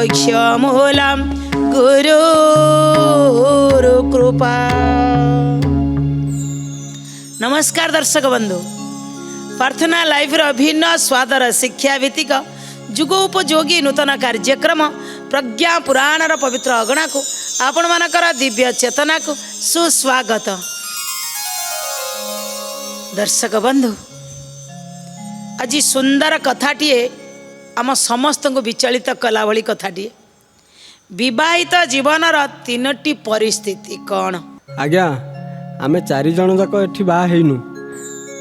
मोक्षमूलम गुरु कृपा। नमस्कार दर्शक बंधु, प्रार्थना लाइव अभिन्न स्वादर शिक्षा भित्तिक जुगोपयोगी नूतन कार्यक्रम प्रज्ञा पुराणर पवित्र अगणा को आपण मानकर दिव्य चेतना को सुस्वागत। दर्शक बंधु, आज सुंदर कथाटीए आम समस्त को विचलित कला भली कथाटीए। विवाहित जीवनर तीनोटी परिस्थिति कौन? आज्ञा आमे 4 जन जाक एठी बा हेइनु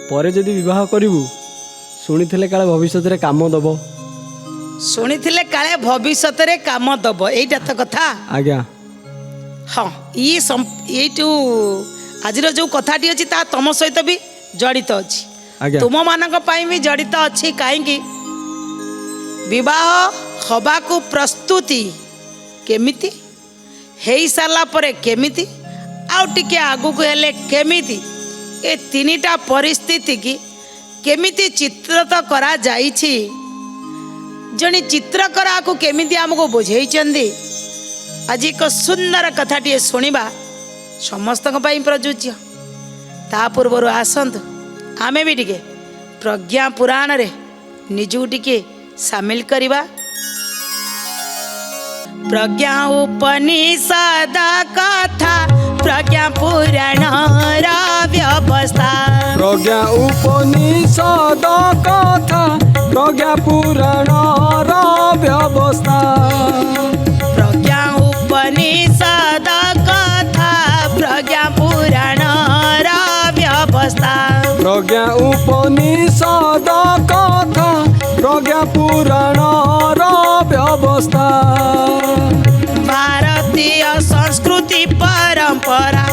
परे जदि विवाह करिवु सुनिथिले काले भविष्यत रे काम दबो। शुणिथिले काले भविष्यत रे काम दब, एटा तो कथा। आज्ञा हाँ, ये आज जो कथाटी अच्छी ता तुम सहित भी जड़ित अच्छी, तुम मानक पई भी जड़ित अच्छी। कहीं विवाह हवा को प्रस्तुति केमिति हेई सारा परे केमिति आउ टिके आगु को हेले केमिति, ए तीनिटा परिस्थिति की केमिति चित्रित करा जाइछि। जणी चित्रकर को केमिति हमको बुझेइचंदी। आज एक सुंदर कथाटी शुणा समस्त प्रयोज्य। ता पूर्व आसतु आमे भी टिके प्रज्ञा पुराण रे निजु टिके सामिल करिबा। प्रज्ञा उपनिषद कथा प्रज्ञा पुराण रा व्यवस्था। प्रज्ञा उपनिषद कथा प्रज्ञा पुराण रा व्यवस्था। प्रज्ञा उपनिषद कथा प्रज्ञा पुराण रा व्यवस्था। प्रज्ञा उपनिषद कथा प्रज्ञा पुराण रा व्यवस्था। भारतीय संस्कृति परंपरा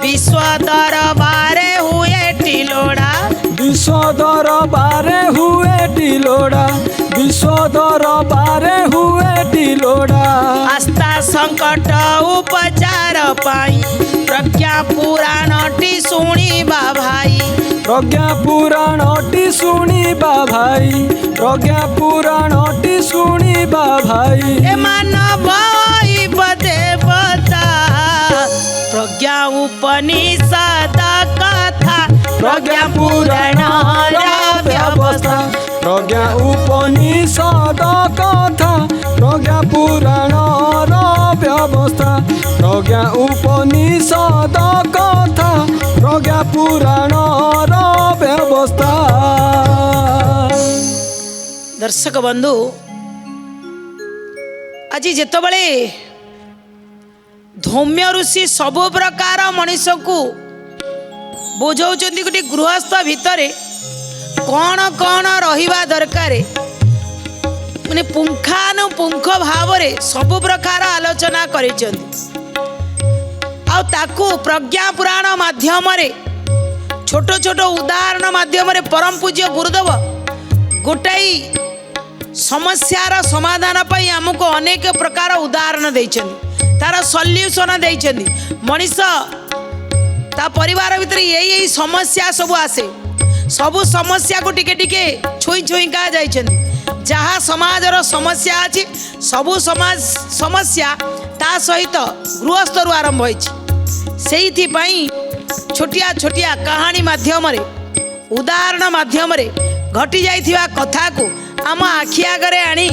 विश्व दरबारे हुए टिलोड़ा। विश्व दरबारे हुए टिलोड़ा। विश्व दरबारे हुए टिलोड़ा। आस्था संकट उपचार पाई प्रज्ञा पुराण टी शुणिबा भाई। प्रज्ञा पुराण टी शुणिबा भाई। प्रज्ञा पुराण टी शुणिबा भाई। ए मानव देवता प्रज्ञा उपनिषद कथा प्रज्ञा पुराण रा व्यवस्था। प्रज्ञा उपनिषद कथा प्रज्ञा पुराण रा व्यवस्था। प्रज्ञा उपनिषद कथा प्रज्ञा पुराण रा व्यवस्था। दर्शक बंधु, आज जेतबले धौम्य ऋषि सबु प्रकार मनीष को बुझाउछन्ति गोटे गृहस्थ भितरे कौन कौन रहिबा दरकार, माने पुंखानुपुंख भाव सबु प्रकार आलोचना करिसन्ति। आ ताकू प्रज्ञा पुराण माध्यम छोट छोट उदाहरण माध्यम परम पूज्य गुरुदेव गोटाई समस्यार समाधान पाई हमको अनेक प्रकार उदाहरण देइछन्ति, तार सल्यूशन देइछन्ति। मनीष ता परिवार भीतर यही समस्या सब आसे, सबु समस्या को टिके टिके छुई छुई का जाइछन्ति। जहाँ समाजर समस्या अछि सबु समाज समस्या ता सहित गृहस्थर आरंभ होइछि। सेहिथि पई छोटिया छोटिया कहानी माध्यम उदाहरण माध्यम घटी जाइथिबा कथा को आम आखि आगरे आनी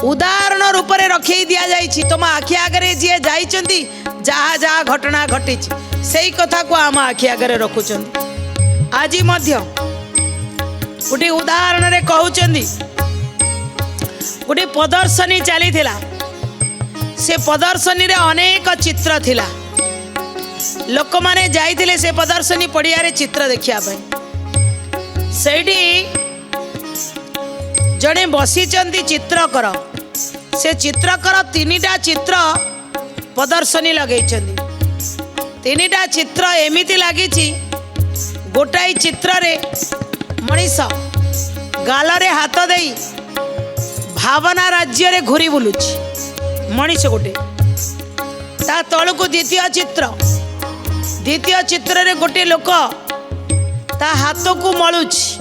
उदाहरण रूप में रखी दिया जाइछि। तुम आखि आगरे जी जाइछन्ति जहाँ जहाँ घटना घटी से कथा को आम आखि आगरे रखुछन्ति। आज मध्य गोटे उदाहरण रे कहउछन्ति, गोटे प्रदर्शनी चली थिला। से प्रदर्शनी रे अनेक चित्र थिला। लोक माने जाइथिले से प्रदर्शनी पड़िया रे चित्र देखिया पई। सेठी जड़े बसीचंती चित्रकर, से चित्रकर 3टा चित्र प्रदर्शनी लगे। 3टा चित्र एमिति लगी, गोटाई चित्र रे मनीष गालरे हाथ देई भावना राज्य रे घुरी बुलुची मनीष गोटे। ता तळको द्वितीय चित्र रे गोटे लोक ता हाथ को मलुची।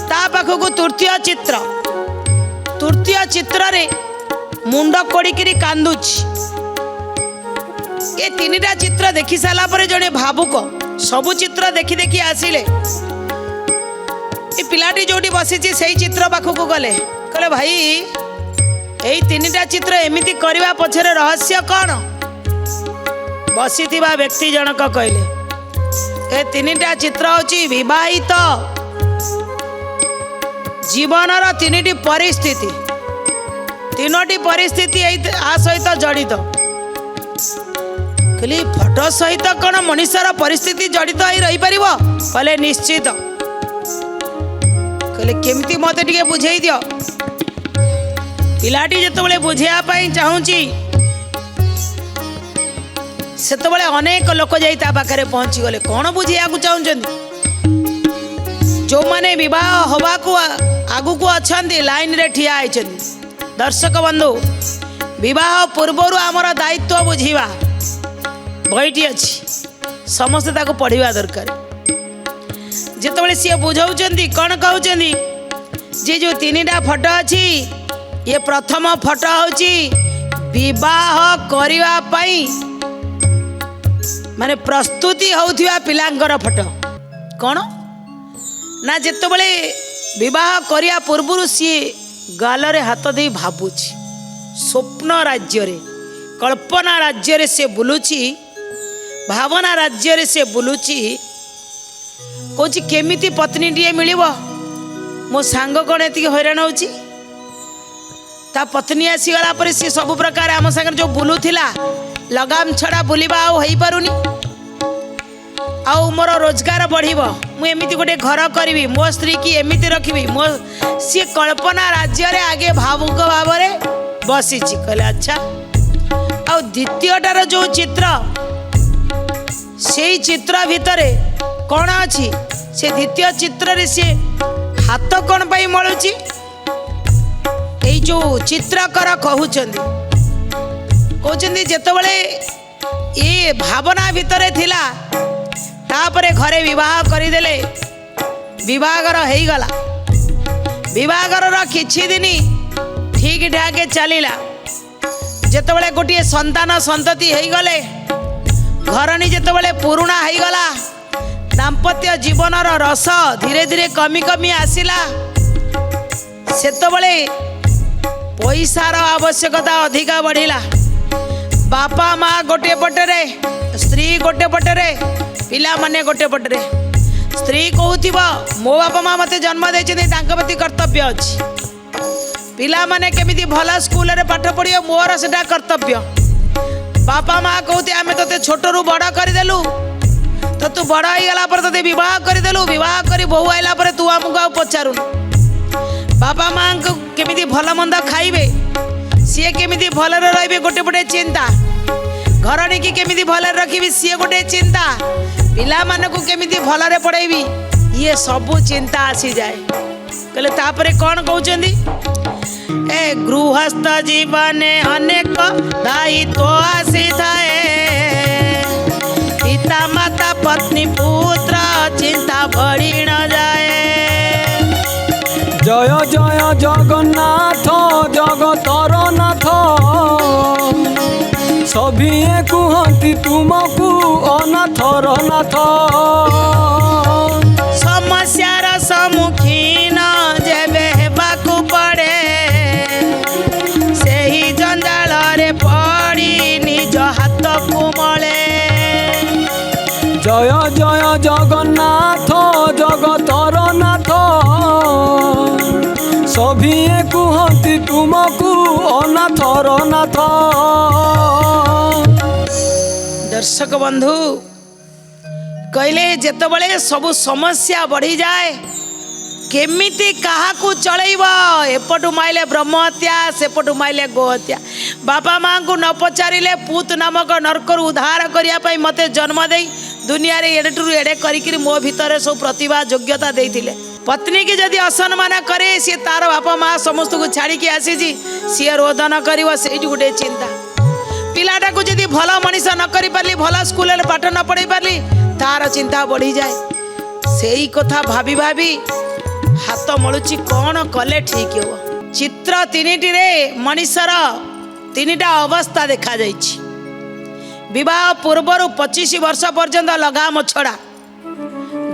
ता पाखक तृतीय चित्र तृतीय चित्र रे मुंड कोड़िकी कांदुची। ये तीनटा चित्र देखि सारा पर जड़े भावुक सबु चित्र देखी देखी आसिले ये पिलाटी जोटी बसी से चित्र पाखक गले कहले भाई यही तीनटा चित्र एमिति करने पछरे रहस्य कौन? बसी व्यक्ति जनक कहले ए तीनटा चित्र होची विवाहित जीवनर तीनटी परिस्थिति, तीनोटी परिस्थिति आ सहित जड़ित। कहली फोटो सहित कौन मनुष्यर परिस्थिति जड़ित हो रही पार? कहले निश्चित। कहले केमती मत टे बुझे दियो। पिलाटी जिते बुझाई चाहूँगी से अनेक लोक जा पाखे पहुँची गले कौन बुझा चाहते जो मैंने विवाह हवा को आगु को अच्छा लाइन रे ठिया होती। दर्शक बंधु विवाह पूर्वर आमर दायित्व बुझा बईटी अच्छी समस्ते ताको पढ़ा दरकार। जिते सी बुझाऊँ कौन कहते जे जो तीनटा फोटो अच्छी ये प्रथम फोटो होची विवाह करिवा पाई माने प्रस्तुति होउथिबा पिलांकर फोटो। कौन ना जितेबले विवाह करिया पूर्वरु सी गालरे हाथ दे भाबुची स्वप्न राज्य रे कल्पना राज्य रे से बुलुची भावना राज्य रे से बुलुची कोची केमिति पत्नी टिए मिलिबो मो सांग कोन एति हैरान होची ता पत्नी आसीगला पर सी सब प्रकार आम सागर जो बुलूला लगाम छड़ा बुलवा आई पारुनी आउ मोर रोजगार बढ़िबो मु एमिति गोटे घर करी मो स्त्री की एमिति रखी मो सी कल्पना राज्य रे आगे भावुक भाव में बसीची। कहले अच्छा आउ द्वितीयटार जो चित्र से चित्र भितरे कौन अच्छी से द्वितीय चित्र रे से हाथ कौन पाई मलुची ये जो चित्रकर कहते जितेबले ये भावना भितर थिला तापरे घरे विवाह करदेले विवाहर हो गला विवाहर किछि दिन ठीक ठाक चलला जितेबले गोटे संतान संतति हो गले घरनी जितेबले पुराणा हो गला दाम्पत्य जीवनर रस धीरे धीरे कमी कमी आसिला सेतबले पैसार आवश्यकता अधिका बढ़िला। बापा माँ गोटे पटरे स्त्री गोटे पटरे पिला माने गोटे पटरे स्त्री कहूथिबो मो बापा माँ मते जन्म देइछन्ति तांका प्रति कर्तव्य अछि पिला माने केमिति भला स्कूल रे पाठ पढ़ियो मोर सेटा कर्तव्य। बापा माँ कहते आमे तते छोटरू बड़ करदेलु तो तू बड़ हो गला पर तते विवाह करदेलु विवाह करी बहु आइला पर तू आमको आ पचारुनु बापा माँ को केमिति भल मंद खाइबे सी केमिति भल रे गोटे पटे चिंता घरणी की केमिति भल रखी सी गोटे चिंता पिला मान को केमिति भल रे पढ़ेबी ये सबू चिंता आसी जाए। कहले तापरे कौन कहउचंदी ए गृहस्थ जीवन अनेक दायित्व आसी थाए पिता माता पत्नी पुत्र चिंता बढ़ी न जाए। जय जय जगन्नाथ जगतर नाथ सभिए कुहती तुमको अनाथर नाथ समस्यार सम्मुखीन जेबे हेबाकु पड़े सेही जंजाल रे पड़ी निज हाथ को मले। जय जय जगन्नाथ जगतर नाथ सभिए कुहती तुमको अनाथर नाथ। दर्शक बंधु कहले जेतबले सब समस्या बढ़ी जाए केमिति काहाकू चलैब एपटू माइले ब्रह्म हत्या सेपटू माइले गो हत्या बापा माँ को न पचारे पूत नामक नरकर उद्धार करने मते जन्म दे दुनिया रे एडेटू एडे करी मो भितर सब प्रतिभा योग्यता देइथिले पत्नी की जदि असम्मान करे सी तार बापा माँ समस्त को छाड़ी आसी सी रोदन कर गोटे चिंता पिलाटा को जदि भल मनीष न करी पारली भल स्कूल पाठ न पढ़ी पारली तार चिंता बढ़ी जाए से ही कथा भाभी भाभी हाथ मलुची कौन कले ठीक हो। चित्र तीनिटी रे मनीषर तीनिटा अवस्था देखा जाइछि। विवाह पूर्वर 25 वर्ष पर्यंत लगाम छड़ा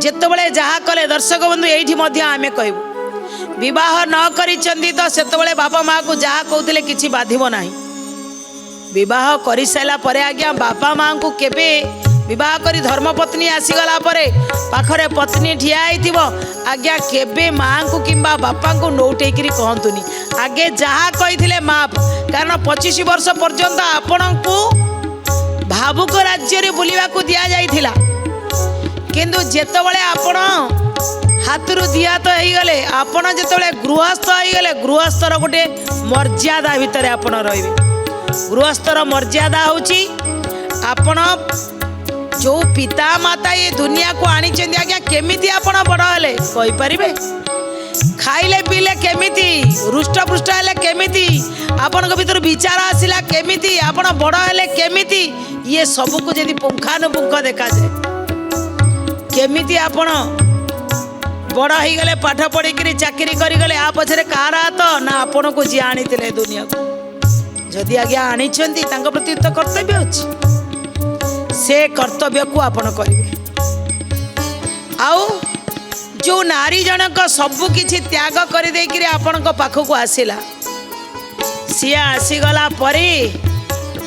जेतबले जहा कले दर्शक बंधु एठी मध्य आमे कहबू विवाह न करिचंदी तो सेतबले बापा माँ को जहा कहउतले किछि बाधिबो नाही। विवाह करि साइला परे आज्ञा बापा माँ को केबे विवाह करी धर्मपत्नी आसीगला परे पाखरे पत्नी ठिया आइथिबो आज्ञा केबे माँ को किंबा बापा को नौटे करी कहंतुनी आगे जहा कहिथिले माफ। कारण 25 वर्ष पर्यंत आपण को भावुक राज्य रे बुलिवा को दिया जाइथिला किंतु जेतबले आपण हाथरू दिया तो हो गले आपण जेतबले गृहस्थ हो गले गृहस्थर गोटे मर्यादा भितर आपण रहिबे। गृहस्थर मर्यादा होची आपण जो पिता माता ये दुनिया को आनी आज्ञा केमिति आपण बड़ हेले कहि परिबे खाइले पीले केमिति रुष्टपुष्ट हेले केमिति आपण भीतर विचार आसिला केमिति आपण बड़ हेले केमिति ये सब को यदि पुंखानुपुंख देखा जाए केमिति आपण बड़ हो गले पाठ पढ़ी चाकरी करगले आ पछरे कार हाथ ना आपण को जी आनी दुनिया को जदि आज्ञा आनी प्रति तो कर्तव्य अच्छी से कर्तव्य को आपण करेंगे। आउ जो नारी जनक सबु किछि त्याग कर देकरी आपण पाखक आसिला सी आसीगला परे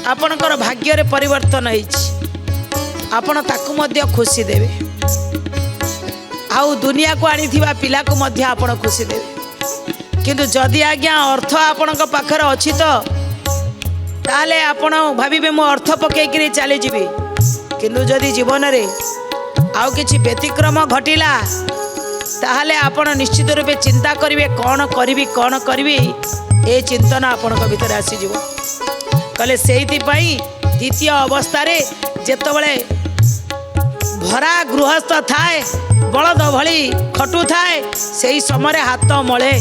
आपणकर भाग्य रे परिवर्तन होइछि आपण ताकू मध्य खुशी देवे आउ दुनिया को आनी थिबा पिला को मध्य आपण खुशी देवे। किंतु जदि आज्ञा अर्थ आपण पाखर अछि तो ताले आपण भाबिबे मो अर्थ पकेकरी चली जीवी किंतु जदि जीवन रे आउ किछि व्यतिक्रम घटिला ताहले आपण निश्चित रूपे चिंता करिवे कौन करिवी ए चिंतन आपण भीतर आसी जीवो कले सेहिति पई द्वितीय अवस्था रे जेतबळे भरा गृहस्थ थाए बलद भली खटु थाए सेही समय हाथ मळे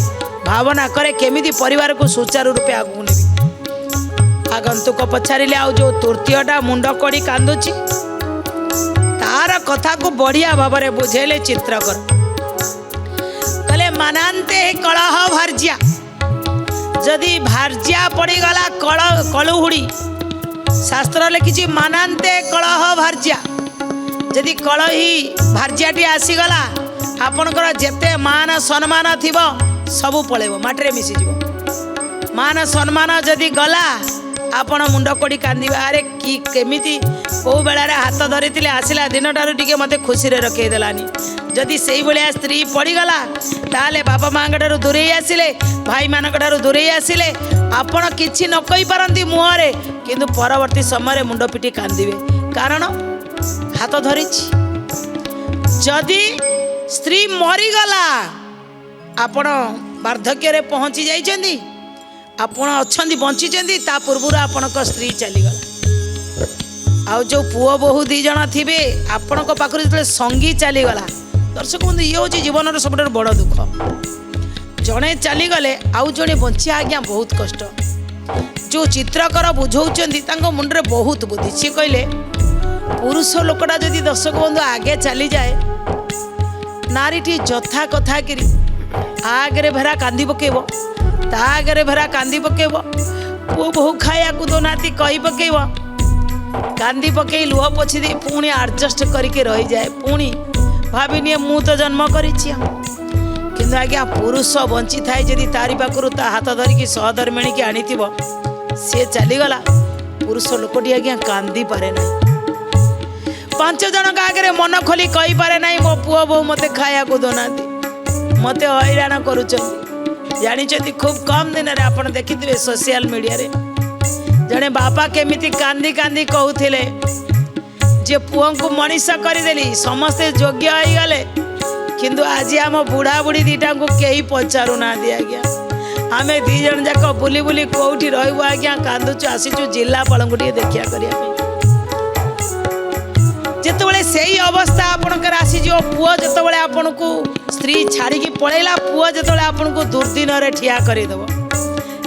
भावना करे केमिति परिवार को सुचारू रूपे आगु नेबी। आगंतुक पछारिले आउ जो तृतीयटा मुंड कड़ी कांदुची तार कथा को बढ़िया भाव में बुझेले चित्रकर कले मानांते कलह भार्या जदि भार्या पड़ीगला कलुहुड़ी शास्त्र लिखी मानांते कलह भार्या जदि कलही भार्याटी आसीगला आपणकर जेते मान सम्मान थिबो सबू पळेबो माटरे मिसीजिबो। मान सम्मान जदि गला आपण मुंड कोड़ी कांदिबा अरे कि केमिति को बेला रे हाथ धरिथिले आसिला दिनटारु टिके मते खुशी रे रखै देलानी जदि सेही भलिया स्त्री पड़ीगला ताले बापा माँ ठारू दूरे आसिले भाई मान ठारू दूरे आसिले आपण किछि न कहि पारंती मुहरे किंतु परवर्ती समय मुंड पिटी कांदिबे कारण हाथ धरिछि। जदि स्त्री मरीगला आपण वार्धक्य रे पहुंची जाइछन्ती आपण अच्छी बंची ता पूर्व आपणक स्त्री चलीगला आउ जो पुओ बहु दी जन थे आपण पाखर जो संगी चलीगला दर्शक बंधु ये हूँ जीवन सब बड़ दुख जड़े चलीगले आउ जड़े बंचिया आज्ञा बहुत कष्ट। जो चित्रकर बुझाऊँ मुंडे बहुत बुद्धि सी कहले पुरुष लोकटा जदि दर्शक बंधु आगे चली जाए नारीटी जथा कथा कि आगे भेरा कांदी पकेब ता आगे भेरा कांदी पकेब पु बहु खाया को दोनाती कही पकेब कांदी पकई लुह पोछि दे पुणी आडजस्ट करके रही जाए पुणी भाविनिए मु तो जन्म करिछि किंतु आज्ञा पुरुष बंची थाए जदि तारी पाखरु ता हाथ धरिकी सहधर्मिणी की आनी थिबो से चलीगला पुरुष लोकटी आज्ञा कांदी पारे ना 5 जन आगे मन खोली कही पारे ना मो पुओ बहु मते खाया को दोनाती मते हैरान करूछन जानी खूब कम दिन रे आपण देखिथिबे सोशल मीडिया रे जड़े बापा केमिति कांदी कांदी कहूथिले जे पुओं को मनीष करदेली समस्ते योग्य हो गले किंतु आज आम बुढ़ा बुढ़ी दीटा को कहीं पचारू ना दी आज्ञा आम 2 जन जाक बुली बुली कौटी रही आज्ञा कांदुचु आसीचु जिलापाल को देखा करने जितेबाला से अवस्था आपणकर आसीज पुओ जितेबाला आपण को स्त्री छाड़ी पलैला पुओ जितेबाला आपण को दुर्दिन ठिया करदेव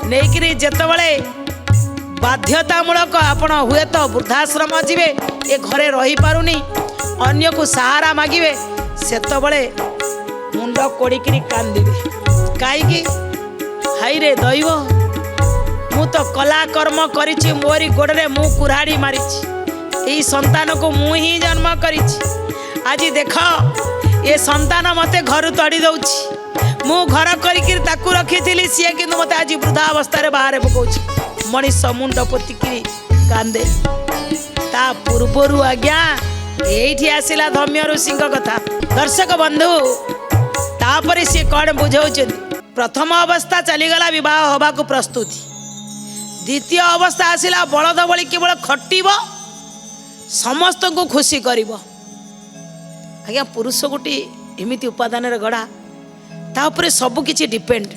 नहीं जितेबाला बाध्यतामूलक आपण हुए तो वृद्धाश्रम जीवे ए घरे रही पारुनी अन्य को सहारा मागिबे सेतबळे मुंड कोड़िकी कांदिबे कहीं ହାଇରେ ଦୈବ, ମୁଁ ତ କଲା କର୍ମ କରିଛି, ମୋରି ଗୋଡ଼ରେ ମୁଁ କୁରାଢ଼ି ମାରିଛି, ଏଇ ସନ୍ତାନକୁ ମୁଁ ହିଁ ଜନ୍ମ କରିଛି। ଆଜି ଦେଖ ଏ ସନ୍ତାନ ମୋତେ ଘରୁ ତଡ଼ି ଦେଉଛି, ମୁଁ ଘର କରିକି ତାକୁ ରଖିଥିଲି, ସିଏ କିନ୍ତୁ ମୋତେ ଆଜି ବୃଦ୍ଧା ଅବସ୍ଥାରେ ବାହାରେ ପକାଉଛି। ମଣିଷ ମୁଣ୍ଡ ପୋତିକିରି କାନ୍ଦେ। ତା ପୂର୍ବରୁ ଆଜ୍ଞା ଏଇଠି ଆସିଲା ଧମ୍ୟ ଋଷିଙ୍କ କଥା। ଦର୍ଶକ ବନ୍ଧୁ, ତାପରେ ସିଏ କ'ଣ ବୁଝାଉଛନ୍ତି? ପ୍ରଥମ ଅବସ୍ଥା ଚାଲିଗଲା ବିବାହ ହେବାକୁ ପ୍ରସ୍ତୁତି। ଦ୍ୱିତୀୟ ଅବସ୍ଥା ଆସିଲା ବଳଦ ଭଳି କେବଳ ଖଟିବ, ସମସ୍ତଙ୍କୁ ଖୁସି କରିବ। ଆଜ୍ଞା ପୁରୁଷ ଗୋଟିଏ ଏମିତି ଉପାଦାନରେ ଗଢ଼ା, ତା ଉପରେ ସବୁକିଛି ଡିପେଣ୍ଡ।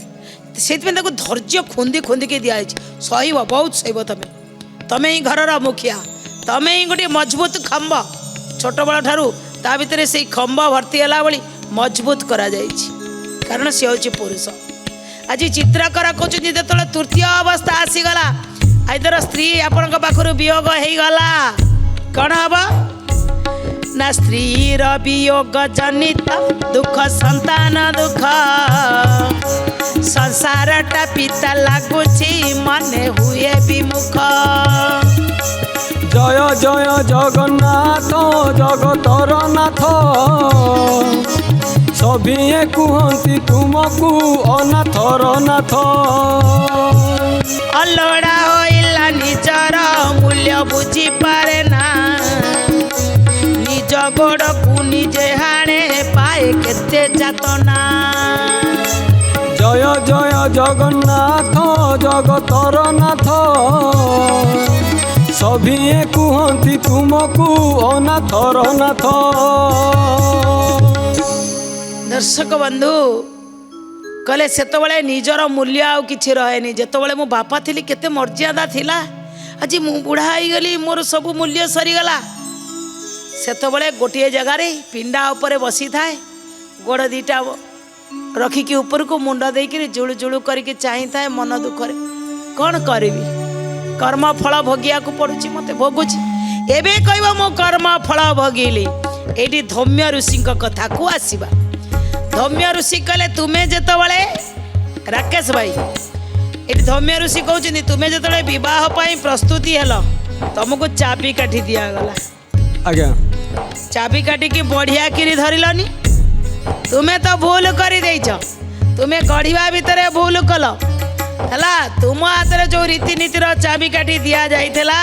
ସେଥିପାଇଁ ତାକୁ ଧୈର୍ଯ୍ୟ ଖୁନ୍ଦି ଖୁନ୍ଦିକି ଦିଆଯାଇଛି। ସହିବ, ବହୁତ ସହିବ। ତମେ ହିଁ ଘରର ମୁଖିଆ, ତମେ ହିଁ ଗୋଟିଏ ମଜବୁତ ଖମ୍ବ। ଛୋଟବେଳ ଠାରୁ ତା ଭିତରେ ସେଇ ଖମ୍ବ ଭର୍ତ୍ତି ହେଲା ଭଳି ମଜବୁତ କରାଯାଇଛି, କାରଣ ସେ ହେଉଛି ପୁରୁଷ। ଆଜି ଚିତ୍ରକର କହୁଛନ୍ତି ଯେତେବେଳେ ତୃତୀୟ ଅବସ୍ଥା ଆସିଗଲା, ଆଇଦର ସ୍ତ୍ରୀ ଆପଣଙ୍କ ପାଖରୁ ବିୟୋଗ ହେଇଗଲା, କ'ଣ ହବ ନା ସ୍ତ୍ରୀର ବିୟୋଗ ଜନିତ ଦୁଃଖ, ସନ୍ତାନ ଦୁଃଖ, ସଂସାରଟା ପିତା ଲାଗୁଛି, ମନେ ହୁଏ ବିମୁଖ। ଜୟ ଜୟ ଜଗନ୍ନାଥ ଜଗତର ନାଥ, ସଭିଏ କୁହନ୍ତି ତୁମକୁ ଅନାଥର ନାଥ। ଅଲୋଡ଼ା ହୋଇଲା ନିଜର ମୂଲ୍ୟ ବୁଝିପାରେ ନା, ନିଜ ଗୋଡ଼କୁ ନିଜେ ହାଣେ, ପାଏ କେତେ ଯାତନା। ଜୟ ଜୟ ଜଗନ୍ନାଥ ଜଗତର ନାଥ, ସଭିଏ କୁହନ୍ତି ତୁମକୁ ଅନାଥର ନାଥ। ଦର୍ଶକ ବନ୍ଧୁ କହିଲେ ସେତେବେଳେ ନିଜର ମୂଲ୍ୟ ଆଉ କିଛି ରହେନି। ଯେତେବେଳେ ମୋ ବାପା ଥିଲି କେତେ ମର୍ଯ୍ୟାଦା ଥିଲା, ଆଜି ମୁଁ ବୁଢ଼ା ହେଇଗଲି, ମୋର ସବୁ ମୂଲ୍ୟ ସରିଗଲା। ସେତେବେଳେ ଗୋଟିଏ ଜାଗାରେ ପିଣ୍ଡା ଉପରେ ବସିଥାଏ, ଗୋଡ଼ ଦୁଇଟା ରଖିକି ଉପରକୁ ମୁଣ୍ଡ ଦେଇକିରି ଜୁଳୁ ଜୁଳୁ କରିକି ଚାହିଁଥାଏ ମନ ଦୁଃଖରେ। କ'ଣ କରିବି, କର୍ମ ଫଳ ଭୋଗିବାକୁ ପଡ଼ୁଛି, ମୋତେ ଭୋଗୁଛି। ଏବେ କହିବ ମୁଁ କର୍ମ ଫଳ ଭୋଗିଲି। ଏଇଠି ଧମ୍ୟ ଋଷିଙ୍କ କଥାକୁ ଆସିବା। ଧମ୍ୟ ଋଷି କହିଲେ ତୁମେ ଯେତେବେଳେ, ରାକେଶ ଭାଇ, ଏଠି ଧମ୍ୟ ଋଷି କହୁଛନ୍ତି ତୁମେ ଯେତେବେଳେ ବିବାହ ପାଇଁ ପ୍ରସ୍ତୁତି ହେଲ, ତମକୁ ଚାବି କାଠି ଦିଆଗଲା। ଆଜ୍ଞା, ଚାବି କାଠିକି ବଢ଼ିଆ କିରି ଧରିଲନି, ତୁମେ ତ ଭୁଲ କରିଦେଇଛ, ତୁମେ ଗଢ଼ିବା ଭିତରେ ଭୁଲ କଲ ହେଲା। ତୁମ ହାତରେ ଯେଉଁ ରୀତିନୀତିର ଚାବି କାଠି ଦିଆଯାଇଥିଲା,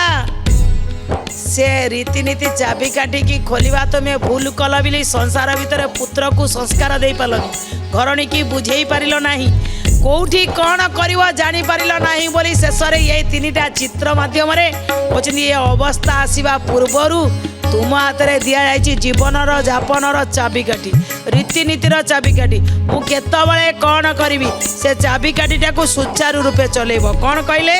ସେ ରୀତିନୀତି ଚାବି କାଠିକି ଖୋଲିବା ତୁମେ ଭୁଲ କଲ ବୋଲି ସଂସାର ଭିତରେ ପୁତ୍ରକୁ ସଂସ୍କାର ଦେଇପାରିଲନି, ଘରଣୀକି ବୁଝେଇ ପାରିଲ ନାହିଁ, କେଉଁଠି କ'ଣ କରିବ ଜାଣିପାରିଲ ନାହିଁ ବୋଲି ଶେଷରେ ଏଇ ତିନିଟା ଚିତ୍ର ମାଧ୍ୟମରେ କହୁଛନ୍ତି ଏ ଅବସ୍ଥା ଆସିବା ପୂର୍ବରୁ ତୁମ ହାତରେ ଦିଆଯାଇଛି ଜୀବନର ଯାପନର ଚାବିକାଠି, ରୀତିନୀତିର ଚାବିକାଠି। ମୁଁ କେତେବେଳେ କ'ଣ କରିବି ସେ ଚାବିକାଠିଟାକୁ ସୁଚାରୁ ରୂପେ ଚଲେଇବ। କ'ଣ କହିଲେ?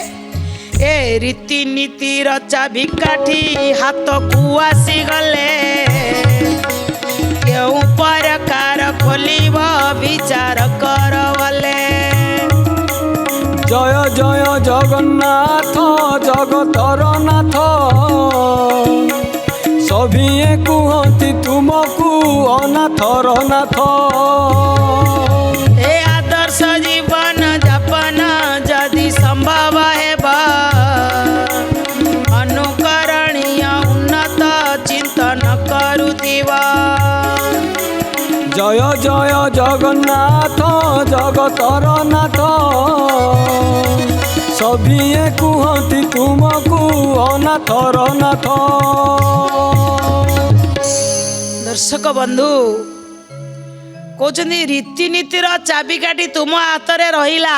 ଏ ରୀତିନୀତିର ଚାବିକାଠି ହାତକୁ ଆସିଗଲେ, କେଉଁ ପ୍ରକାର ଖୋଲିବ ବିଚାର କର ବଲେ। ଜୟ ଜୟ ଜଗନ୍ନାଥ ଜଗତର ନାଥ, ସଭିଏ କୁହନ୍ତି ତୁମକୁ ଅନାଥର ନାଥ। ଏ ଆଦର୍ଶ ଜୀବନ ଯାପନ ଯଦି ସମ୍ଭବ ହେବ, ଅନୁକରଣୀୟ ଉନ୍ନତ ଚିନ୍ତନ କରୁଥିବ। ଜୟ ଜୟ ଜଗନ୍ନାଥ ଜଗତର ନାଥ, ସଭିଏ କୁହନ୍ତି ତୁମକୁ ଅନାଥର ନାଥ। ଦର୍ଶକ ବନ୍ଧୁ କହୁଛନ୍ତି ରୀତିନୀତିର ଚାବିକାଠି ତୁମ ହାତରେ ରହିଲା।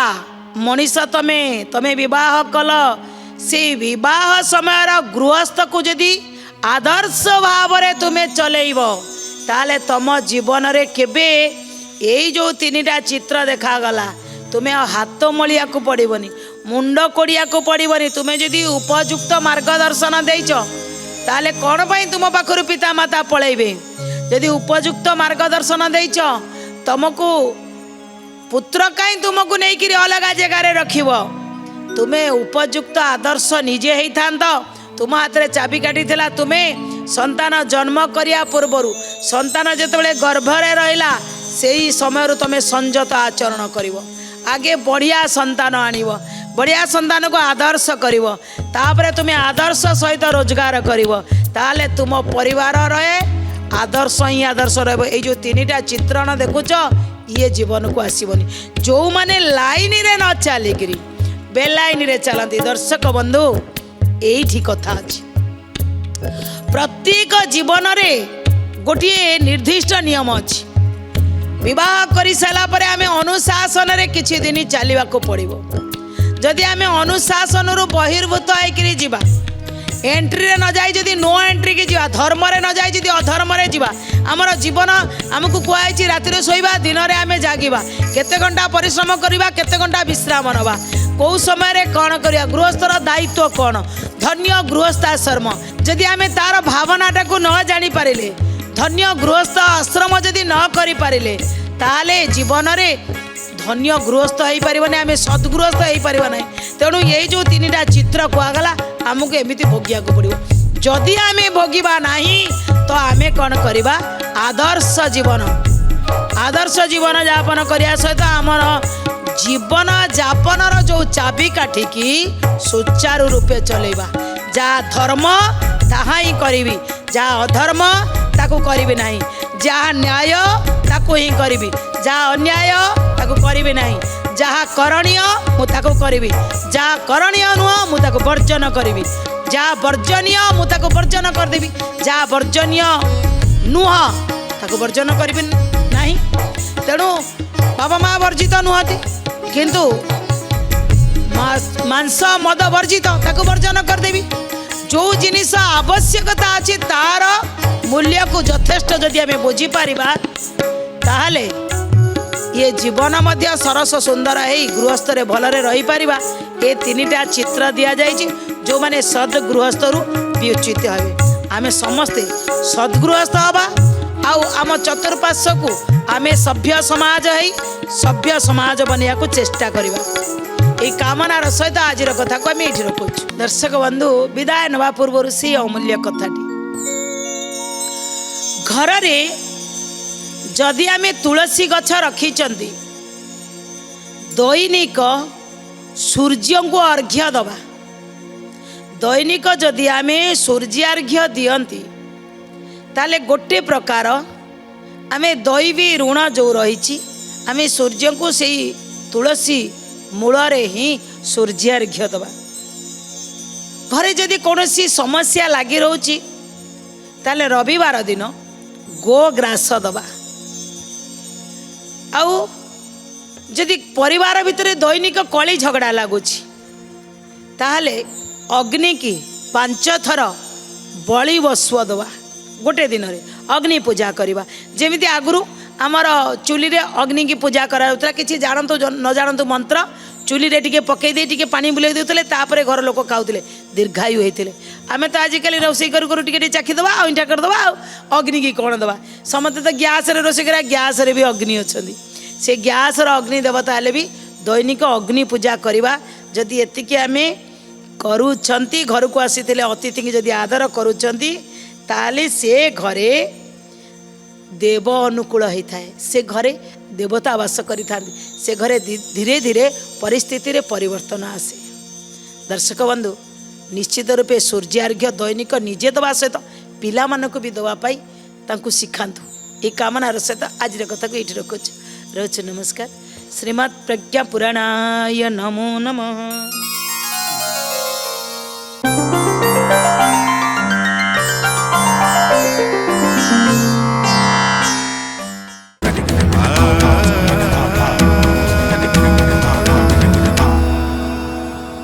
ମଣିଷ ତମେ ବିବାହ କଲ, ସେଇ ବିବାହ ସମୟର ଗୃହସ୍ଥକୁ ଯଦି ଆଦର୍ଶ ଭାବରେ ତୁମେ ଚଲେଇବ, ତାହେଲେ ତମ ଜୀବନରେ କେବେ ଏଇ ଯେଉଁ ତିନିଟା ଚିତ୍ର ଦେଖାଗଲା, ତୁମେ ଆଉ ହାତ ମଳିବାକୁ ପଡ଼ିବନି, ମୁଣ୍ଡ କୋଡ଼ିବାକୁ ପଡ଼ିବନି। ତୁମେ ଯଦି ଉପଯୁକ୍ତ ମାର୍ଗଦର୍ଶନ ଦେଇଛ, ତାହେଲେ କ'ଣ ପାଇଁ ତୁମ ପାଖରୁ ପିତାମାତା ପଳେଇବେ? ଯଦି ଉପଯୁକ୍ତ ମାର୍ଗଦର୍ଶନ ଦେଇଛ, ତମକୁ ପୁତ୍ର କାହିଁ ତୁମକୁ ନେଇକିରି ଅଲଗା ଜାଗାରେ ରଖିବ? ତୁମେ ଉପଯୁକ୍ତ ଆଦର୍ଶ ନିଜେ ହେଇଥାନ୍ତ। ତୁମ ହାତରେ ଚାବିକାଠି ଥିଲା, ତୁମେ ସନ୍ତାନ ଜନ୍ମ କରିବା ପୂର୍ବରୁ, ସନ୍ତାନ ଯେତେବେଳେ ଗର୍ଭରେ ରହିଲା, ସେଇ ସମୟରୁ ତୁମେ ସଂଯତ ଆଚରଣ କରିବ। आगे बढ़िया संतान आनिब बढ़िया संतान को आदर्श करिव तापर तुम आदर्श सहित रोजगार करिव ताले तुम परिवार रहे आदर्श ही आदर्श रही जो तीन टा चित्रण देखुच ये जीवन को आसबनी जो मैंने लाइन रे न चलिकी बेलाइन रे चलती दर्शक बंधु यही कथा अच्छी प्रत्येक जीवन रे गोटे निर्दिष्ट नियम अच्छी विवाह कर सारा पर आम अनुशासन रे किछि दिन चलवा को पड़ो जदि आम अनुशासन रु बहिर्भूत होकर जीवा एंट्री रे न जाई जदि नो एंट्री की जीवा धर्म रे न जाई जदि अधर्म रे जीवा आमर जीवन आमको कहुई राति शोवा दिन में आम जागिबा केते घंटा परिश्रम करवा केते घंटा विश्राम नवा कौ समय कौन करिया गृहस्थर दायित्व कौन धन्य गृहस्थाश्रम जदि आम तार भावनाटा को न जानी पारिले धन्य गृहस्थ आश्रम जदि न करि पारिले ताले जीवन रे धन्य गृहस्थ हो पारे आम सद्गृहस्थ हो पार ना तेणु यही जो तीन टा चित्र कहगला आमको एमती भोगिया को पड़ो जदि आम भोगवा ना तो आम कौन करवा आदर्श जीवन यापन करने सहित आमर जीवन यापन जो चाबी काठिकी सुचारू रूपे चलेबा जहाँ धर्म ताहा ही करी जहाँ अधर्म ताकू करी नहीं जहाँ न्याय ताकू ही करी जहाँ अन्याय ताकू करी नहीं जहाँ करणीय मुझे करी जहाँ करणीय नुह मुझे वर्जन करी जहाँ वर्जनीय मुझे वर्जन करदेवी जहाँ वर्जनीय नुह ताकू वर्जन करी नहीं तेणु बाबा माँ वर्जित नुहति किंतु मांस मद वर्जित ताकू वर्जन करदेवी जो जिनिस आवश्यकता अच्छी तार मूल्य को यथेष्ट जदि आम बुझी पारिबा ताहले ये जीवन मध्य सरस सुंदर है गृहस्थ रे भलरे रही पारिबा ये तीन टा चित्र दिया जाइछि जो माने सद गृहस्थ रु विच्युत हेबे आमे समस्ते सद्गृहस्थ हवा आउ आम चतुर्पार्श्व को आमे सभ्य समाज है सभ्य समाज बनिया को चेष्टा करिबा ये कामनार सहित आज कथा को आम ये रखु दर्शक बंधु विदाय नवा पूर्व से अमूल्य कथाटी घर रे जदि आम तुलसी गछ रखिचंती दैनिक सूर्य को अर्घ्य दबा दैनिक जदि आम सूर्यार्घ्य दियंती ताले गोटे प्रकार आम दैवी ऋण जो रही आम सूर्य को से तुलसी मूल ही सूर्यार्घ्य दबा घरे जदि कौन समस्या लगी रोची ताले रविवार दिन गो ग्रास दबा आउ जदि परिवार भितर दैनिक कली झगड़ा लगुच ताहले अग्नि की 5 थर बलि बसुआ दबा गोटे दिन रे अग्नि पूजा करवा जेमिति आगुरु आमर चुली रे अग्नि की पूजा करा किसी जानतु न जानतु मंत्र चुली रे टिके पकई दे टिके पानी बुले देउतले तापरे घर लोक खाउतले दीर्घायु होइतले आमे तो आजिकल रोषे करू टिके चाखी दबा इंटा कर दबा अग्नि की कौन दबा समस्त तो गैस रे रोषे करा गैस रे भी अग्नि अच्छी से गैस अग्नि देवता हेले भी दैनिक अग्नि पूजा करवा जदि एतिके आमे करूछंती घर को आसीथिले अतिथि की जदि आदर करूछंती ताले से घरे देव अनुकूल होता है से घरे देवता वास करि से घरे धीरे धीरे परिस्थिति रे परिवर्तन आसे दर्शक बंधु निश्चित रूपे सूर्यार्घ्य दैनिक निजे दवा सहित पिला मानक भी दवापाई तांकु शिखांतु ये कामनार सहित आज कथा को ये रखुच नमस्कार। श्रीमद् प्रज्ञा पुराणाय नमो नमः।